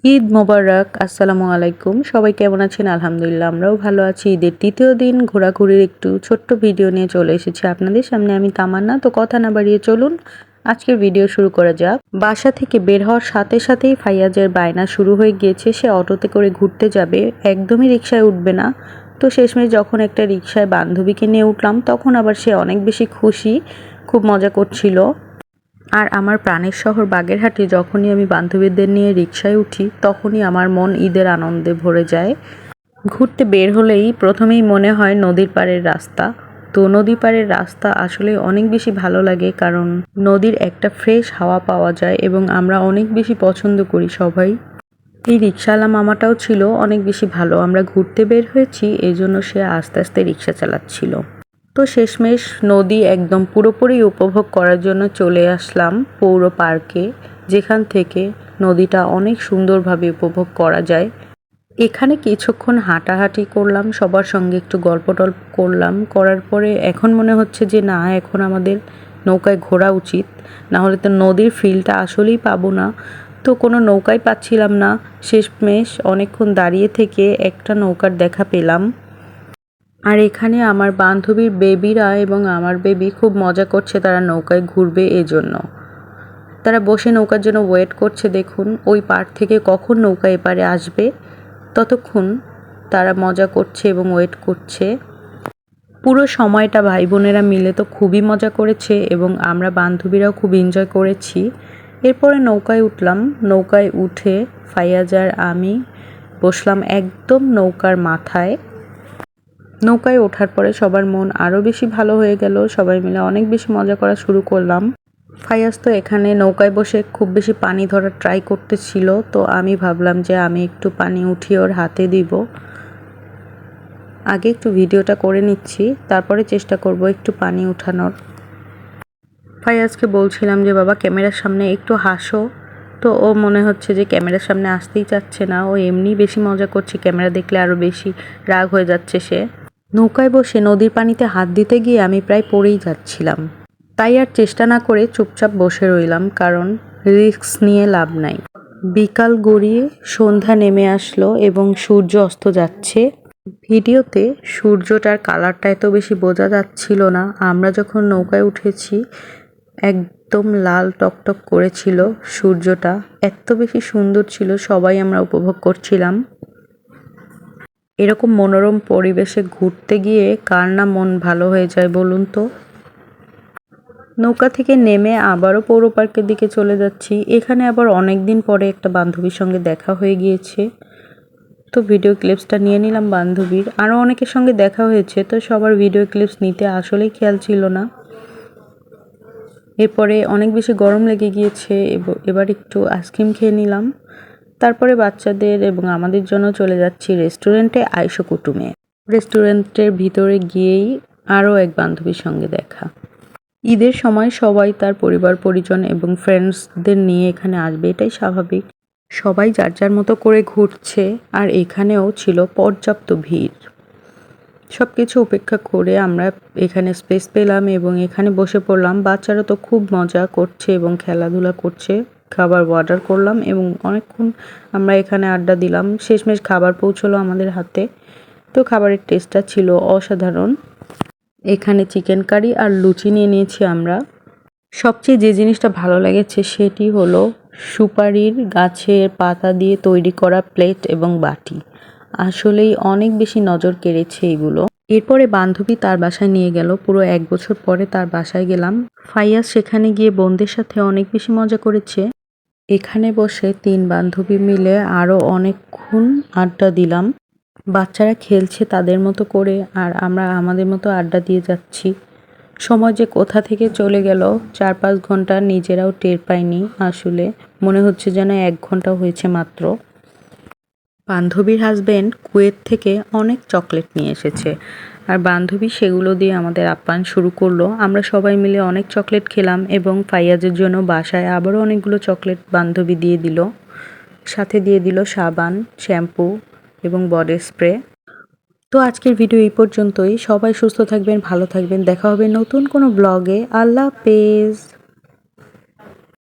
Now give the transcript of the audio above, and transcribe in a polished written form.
ঈদ মোবারক। আসসালামু আলাইকুম। সবাই কেমন আছেন? আলহামদুলিল্লাহ আমরাও ভালো আছি। ঈদের তৃতীয় দিন ঘোরাঘুরির একটু ছোট্ট ভিডিও নিয়ে চলে এসেছি আপনাদের সামনে। আমি তামান্না। তো কথা না বাড়িয়ে চলুন আজকের ভিডিও শুরু করা যাক। বাসা থেকে বের হওয়ার সাথে সাথেই ফাইয়াজের বায়না শুরু হয়ে গিয়েছে। সে অটোতে করে ঘুরতে যাবে, একদমই রিকশায় উঠবে না। তো শেষমেশ যখন একটা রিকশায় বান্ধবীকে নিয়ে উঠলাম তখন আবার সে অনেক বেশি খুশি, খুব মজা করছিল। আর আমার প্রাণের শহর বাগেরহাটে যখনই আমি বান্ধবীদের নিয়ে রিকশায় উঠি তখনই আমার মন ঈদের আনন্দে ভরে যায়। ঘুরতে বের হলেই প্রথমেই মনে হয় নদীর পাড়ের রাস্তা। তো নদী পাড়ের রাস্তা আসলে অনেক বেশি ভালো লাগে, কারণ নদীর একটা ফ্রেশ হাওয়া পাওয়া যায় এবং আমরা অনেক বেশি পছন্দ করি সবাই। এই রিকশাওয়ালা মামাটাও ছিল অনেক বেশি ভালো। আমরা ঘুরতে বের হয়েছি, এই জন্য সে আস্তে আস্তে রিকশা চালাচ্ছিল। তো শেষমেশ নদী একদম পুরোপুরি উপভোগ করার জন্য চলে আসলাম পৌর পার্কে, যেখান থেকে নদীটা অনেক সুন্দরভাবে উপভোগ করা যায়। এখানে কিছুক্ষণ হাঁটাহাঁটি করলাম, সবার সঙ্গে একটু গল্প টল্প করলাম। করার পরে এখন মনে হচ্ছে যে না, এখন আমাদের নৌকায় ঘোরা উচিত, না হলে তো নদীর ফিলটা আসলেই পাবো না। তো কোনো নৌকাই পাচ্ছিলাম না। শেষমেশ অনেকক্ষণ দাঁড়িয়ে থেকে একটা নৌকার দেখা পেলাম। আর এখানে আমার বান্ধবীর বেবিরা এবং আমার বেবি খুব মজা করছে, তারা নৌকায় ঘুরবে এজন্য। তারা বসে নৌকার জন্য ওয়েট করছে। দেখুন ওই পার থেকে কখন নৌকা এপারে আসবে, ততক্ষণ তারা মজা করছে এবং ওয়েট করছে। পুরো সময়টা ভাই বোনেরা মিলে তো খুবই মজা করেছে এবং আমরা বান্ধবীরাও খুব এনজয় করেছি। এরপরে নৌকায় উঠলাম। নৌকায় উঠে ফাইয়াজ আর আমি বসলাম একদম নৌকার মাথায়। নৌকায় ওঠার পরে সবার মন আরও বেশি ভালো হয়ে গেল। সবাই মিলে অনেক বেশি মজা করা শুরু করলাম। ফাইয়াজ তো এখানে নৌকায় বসে খুব বেশি পানি ধরার ট্রাই করতেছিল। তো আমি ভাবলাম যে আমি একটু পানি উঠিয়ে ওর হাতে দিব। আগে একটু ভিডিওটা করে নিচ্ছি, তারপরে চেষ্টা করব একটু পানি উঠানোর। ফাইয়াজকে বলছিলাম যে বাবা ক্যামেরার সামনে একটু হাসো। তো ও মনে হচ্ছে যে ক্যামেরার সামনে আসতেই চাচ্ছে না, ও এমনি বেশি মজা করছে, ক্যামেরা দেখলে আরও বেশি রাগ হয়ে যাচ্ছে সে। নৌকায় বসে নদীর পানিতে হাত দিতে গিয়ে আমি প্রায় পড়েই যাচ্ছিলাম। তাই আর চেষ্টা না করে চুপচাপ বসে রইলাম, কারণ রিস্ক নিয়ে লাভ নাই। বিকাল গড়িয়ে সন্ধ্যা নেমে আসলো এবং সূর্য অস্ত যাচ্ছে। ভিডিওতে সূর্যটার কালারটা এত বেশি বোঝা যাচ্ছিল না। আমরা যখন নৌকায় উঠেছি একদম লাল টকটক করেছিল সূর্যটা, এত বেশি সুন্দর ছিল, সবাই আমরা উপভোগ করছিলাম। এরকম মনোরম পরিবেশে ঘুরতে গিয়ে কার না মন ভালো হয়ে যায় বলুন তো। নৌকা থেকে নেমে আবারও পৌর পার্কের দিকে চলে যাচ্ছি। এখানে আবার অনেক দিন পরে একটা বান্ধবীর সঙ্গে দেখা হয়ে গিয়েছে। তো ভিডিও ক্লিপসটা নিয়ে নিলাম বান্ধবীর। আরও অনেকের সঙ্গে দেখা হয়েছে, তো সবার ভিডিও ক্লিপস নিতে আসলেই খেয়াল ছিল না। এরপরে অনেক বেশি গরম লেগে গিয়েছে, এবার একটু আইসক্রিম খেয়ে নিলাম। তারপরে বাচ্চাদের এবং আমাদের জন্য চলে যাচ্ছি রেস্টুরেন্টে আইশো কুটুমে। রেস্টুরেন্টের ভিতরে গিয়েই আরও এক বান্ধবীর সঙ্গে দেখা। ঈদের সময় সবাই তার পরিবার পরিজন এবং ফ্রেন্ডসদের নিয়ে এখানে আসবে, এটাই স্বাভাবিক। সবাই যার যার মতো করে ঘুরছে, আর এখানেও ছিল পর্যাপ্ত ভিড়। সব কিছু উপেক্ষা করে আমরা এখানে স্পেস পেলাম এবং এখানে বসে পড়লাম। বাচ্চারা তো খুব মজা করছে এবং খেলাধুলা করছে। খাবার অর্ডার করলাম এবং অনেকক্ষণ আমরা এখানে আড্ডা দিলাম। শেষমেশ খাবার পৌঁছলো আমাদের হাতে। তো খাবারের টেস্টটা ছিল অসাধারণ। এখানে চিকেন কারি আর লুচি নিয়ে নিয়েছি আমরা। সবচেয়ে যে জিনিসটা ভালো লেগেছে সেটি হলো সুপারির গাছের পাতা দিয়ে তৈরি করা প্লেট এবং বাটি। আসলেই অনেক বেশি নজর কেড়েছে এগুলো। এরপরে বান্ধবী তার বাসায় নিয়ে গেল। পুরো 1 বছর পরে তার বাসায় গেলাম। ফাইয়াজ সেখানে গিয়ে বোনদের সাথে অনেক বেশি মজা করেছে। এখানে বসে 3 বান্ধবী মিলে আরও অনেকক্ষণ আড্ডা দিলাম। বাচ্চারা খেলছে তাদের মতো করে, আর আমরা আমাদের মতো আড্ডা দিয়ে যাচ্ছি। সময় যে কোথা থেকে চলে গেল 4-5 ঘন্টা নিজেরাও টের পাইনি। আসলে মনে হচ্ছে যেন 1 ঘন্টা হয়েছে মাত্র। বান্ধবীর হাজবেন্ড কুয়েত থেকে অনেক চকলেট নিয়ে এসেছে, আর বান্ধবী সেগুলো দিয়ে আমাদের আপ্যায়ন শুরু করলো। আমরা সবাই মিলে অনেক চকলেট খেলাম এবং ফাইয়াজের জন্য বাসায় আবারও অনেকগুলো চকলেট বান্ধবী দিয়ে দিল। সাথে দিয়ে দিল সাবান, শ্যাম্পু এবং বডি স্প্রে। তো আজকের ভিডিও এই পর্যন্তই। সবাই সুস্থ থাকবেন, ভালো থাকবেন। দেখা হবে নতুন কোনো ব্লগে। আল্লাহ হাফেজ।